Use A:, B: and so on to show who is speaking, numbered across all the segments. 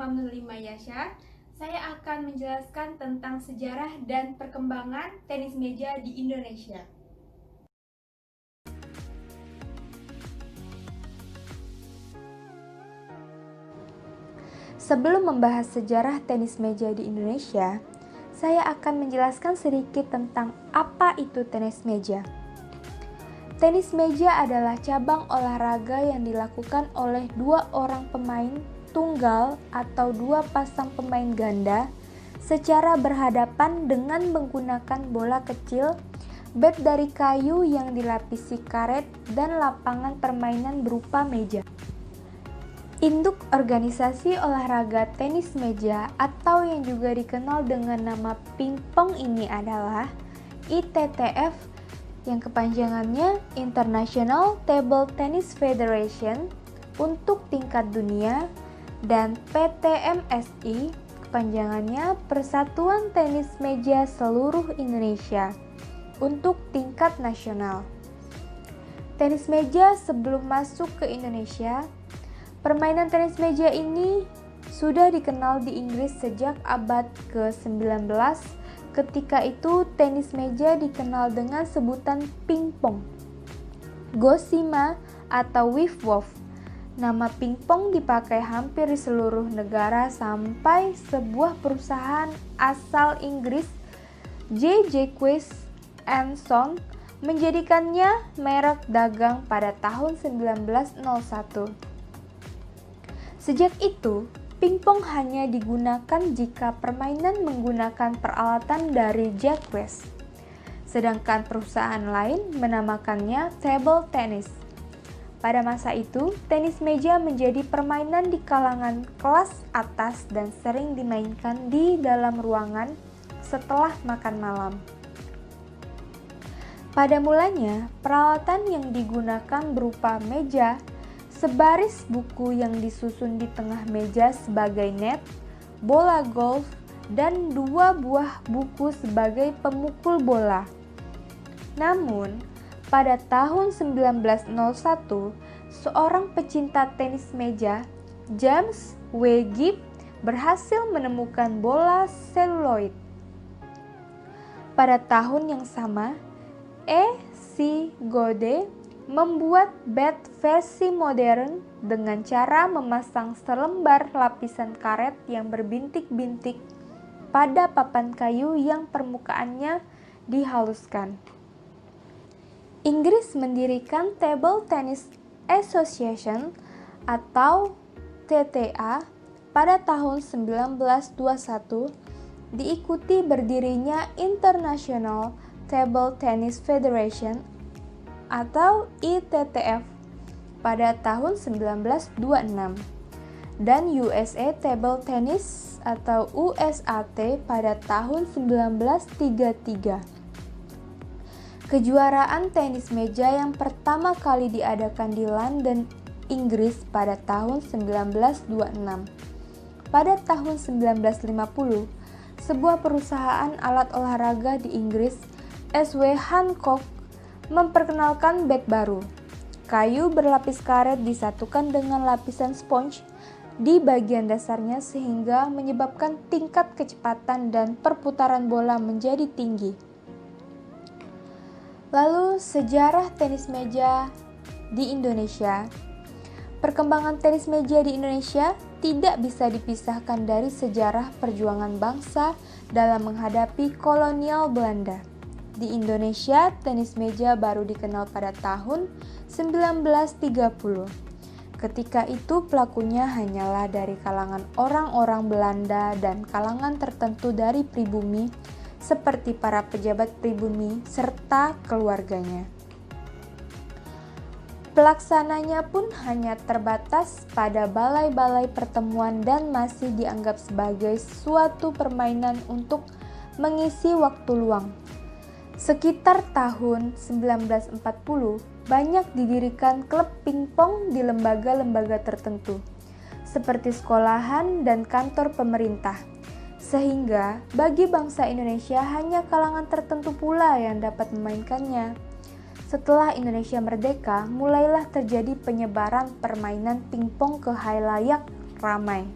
A: Nurma Yasha. Saya akan menjelaskan tentang sejarah dan perkembangan tenis meja di Indonesia.
B: Sebelum membahas sejarah tenis meja di Indonesia, saya akan menjelaskan sedikit tentang apa itu tenis meja. Tenis meja adalah cabang olahraga yang dilakukan oleh dua orang pemain tunggal atau dua pasang pemain ganda secara berhadapan dengan menggunakan bola kecil, bat dari kayu yang dilapisi karet, dan lapangan permainan berupa meja. Induk organisasi olahraga tenis meja atau yang juga dikenal dengan nama pingpong ini adalah ITTF, yang kepanjangannya International Table Tennis Federation untuk tingkat dunia, dan PTMSI, kepanjangannya Persatuan Tenis Meja Seluruh Indonesia untuk tingkat nasional. Tenis meja sebelum masuk ke Indonesia, permainan tenis meja ini sudah dikenal di Inggris sejak abad ke-19. Ketika itu, tenis meja dikenal dengan sebutan pingpong, gosima, atau wiffwoff. Nama pingpong dipakai hampir di seluruh negara sampai sebuah perusahaan asal Inggris, J. Jacques & Son, menjadikannya merek dagang pada tahun 1901. Sejak itu, pingpong hanya digunakan jika permainan menggunakan peralatan dari Jacques, sedangkan perusahaan lain menamakannya table tennis. Pada masa itu, tenis meja menjadi permainan di kalangan kelas atas dan sering dimainkan di dalam ruangan setelah makan malam. Pada mulanya, peralatan yang digunakan berupa meja, sebaris buku yang disusun di tengah meja sebagai net, bola golf, dan dua buah buku sebagai pemukul bola. Namun, pada tahun 1901, seorang pecinta tenis meja, James W. Gibb, berhasil menemukan bola seluloid. Pada tahun yang sama, E. C. Goode membuat bat versi modern dengan cara memasang selembar lapisan karet yang berbintik-bintik pada papan kayu yang permukaannya dihaluskan. Inggris mendirikan Table Tennis Association atau TTA pada tahun 1921, diikuti berdirinya International Table Tennis Federation atau ITTF pada tahun 1926 dan USA Table Tennis atau USAT pada tahun 1933. Kejuaraan tenis meja yang pertama kali diadakan di London, Inggris pada tahun 1926. Pada tahun 1950, sebuah perusahaan alat olahraga di Inggris, S.W. Hancock, memperkenalkan bat baru. Kayu berlapis karet disatukan dengan lapisan sponge di bagian dasarnya sehingga menyebabkan tingkat kecepatan dan perputaran bola menjadi tinggi. Lalu, sejarah tenis meja di Indonesia. Perkembangan tenis meja di Indonesia tidak bisa dipisahkan dari sejarah perjuangan bangsa dalam menghadapi kolonial Belanda. Di Indonesia, tenis meja baru dikenal pada tahun 1930. Ketika itu pelakunya hanyalah dari kalangan orang-orang Belanda dan kalangan tertentu dari pribumi, seperti para pejabat pribumi serta keluarganya. Pelaksananya pun hanya terbatas pada balai-balai pertemuan dan masih dianggap sebagai suatu permainan untuk mengisi waktu luang. Sekitar tahun 1940, banyak didirikan klub pingpong di lembaga-lembaga tertentu, seperti sekolahan dan kantor pemerintah. Sehingga bagi bangsa Indonesia hanya kalangan tertentu pula yang dapat memainkannya. Setelah Indonesia merdeka, mulailah terjadi penyebaran permainan pingpong ke khalayak ramai.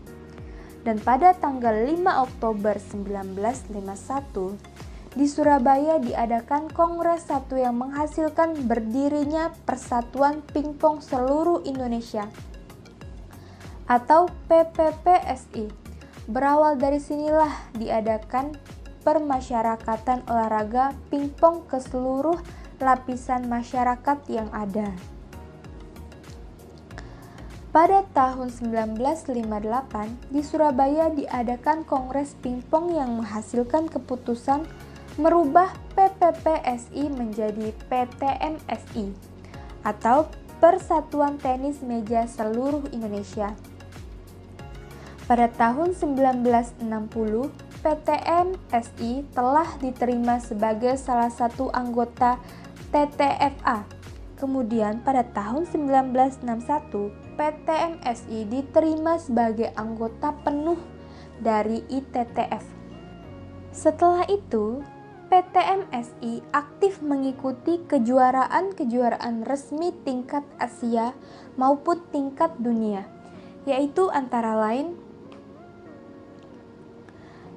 B: Dan pada tanggal 5 Oktober 1951, di Surabaya diadakan Kongres 1 yang menghasilkan berdirinya Persatuan Pingpong Seluruh Indonesia atau PPPSI. Berawal dari sinilah diadakan permasyarakatan olahraga pingpong ke seluruh lapisan masyarakat yang ada. Pada tahun 1958, di Surabaya diadakan Kongres Pingpong yang menghasilkan keputusan merubah PPPSI menjadi PTMSI atau Persatuan Tenis Meja Seluruh Indonesia. Pada tahun 1960, PTMSI telah diterima sebagai salah satu anggota TTFA. Kemudian pada tahun 1961, PTMSI diterima sebagai anggota penuh dari ITTF. Setelah itu, PTMSI aktif mengikuti kejuaraan-kejuaraan resmi tingkat Asia maupun tingkat dunia, yaitu antara lain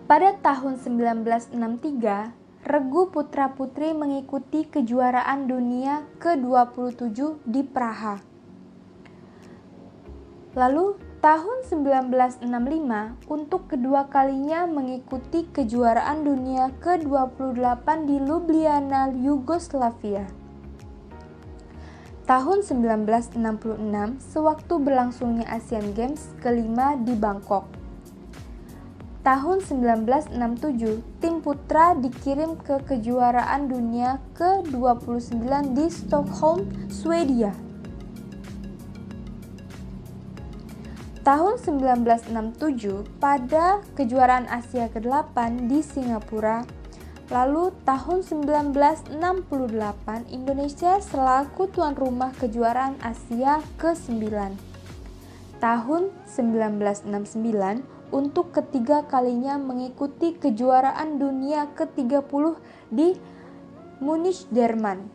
B: pada tahun 1963, regu putra-putri mengikuti kejuaraan dunia ke-27 di Praha. Lalu tahun 1965 untuk kedua kalinya mengikuti kejuaraan dunia ke-28 di Ljubljana, Yugoslavia. Tahun 1966 sewaktu berlangsungnya Asian Games kelima di Bangkok. Tahun 1967, tim putra dikirim ke kejuaraan dunia ke-29 di Stockholm, Swedia. Tahun 1967 pada kejuaraan Asia ke-8 di Singapura. Lalu tahun 1968 Indonesia selaku tuan rumah kejuaraan Asia ke-9. Tahun 1969 untuk ketiga kalinya mengikuti kejuaraan dunia ke-30 di Munich, Jerman.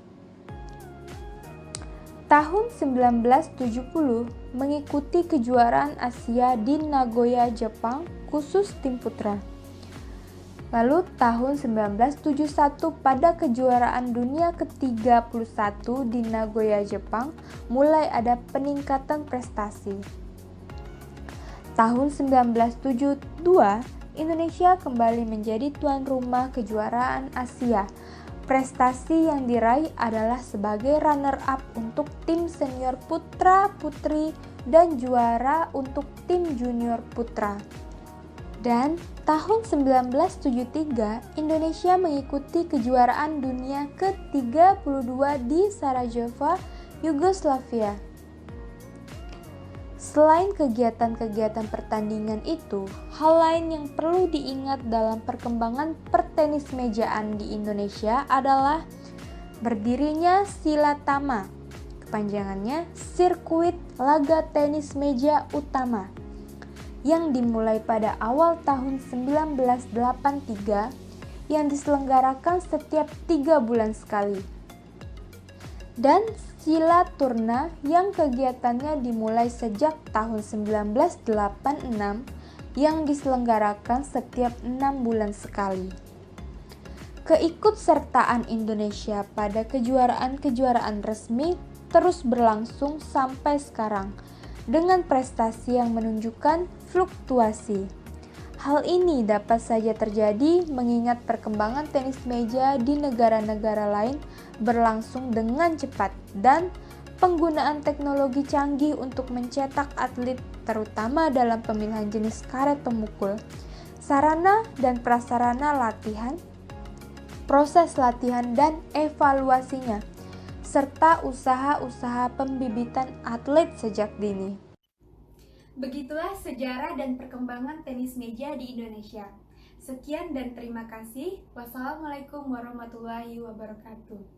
B: Tahun 1970 mengikuti kejuaraan Asia di Nagoya, Jepang, khusus tim putra. Lalu tahun 1971 pada kejuaraan dunia ke-31 di Nagoya, Jepang, mulai ada peningkatan prestasi. Tahun 1972, Indonesia kembali menjadi tuan rumah kejuaraan Asia. Prestasi yang diraih adalah sebagai runner-up untuk tim senior putra-putri dan juara untuk tim junior putra. Dan tahun 1973, Indonesia mengikuti kejuaraan dunia ke-32 di Sarajevo, Yugoslavia. Selain kegiatan-kegiatan pertandingan itu, hal lain yang perlu diingat dalam perkembangan pertenis mejaan di Indonesia adalah berdirinya Silatama, kepanjangannya Sirkuit Laga Tenis Meja Utama, yang dimulai pada awal tahun 1983 yang diselenggarakan setiap 3 bulan sekali. Dan Silaturna yang kegiatannya dimulai sejak tahun 1986 yang diselenggarakan setiap 6 bulan sekali. Keikutsertaan Indonesia pada kejuaraan-kejuaraan resmi terus berlangsung sampai sekarang dengan prestasi yang menunjukkan fluktuasi. Hal ini dapat saja terjadi mengingat perkembangan tenis meja di negara-negara lain berlangsung dengan cepat dan penggunaan teknologi canggih untuk mencetak atlet terutama dalam pemilihan jenis karet pemukul, sarana dan prasarana latihan, proses latihan dan evaluasinya, serta usaha-usaha pembibitan atlet sejak dini.
A: Begitulah sejarah dan perkembangan tenis meja di Indonesia. Sekian dan terima kasih. Wassalamualaikum warahmatullahi wabarakatuh.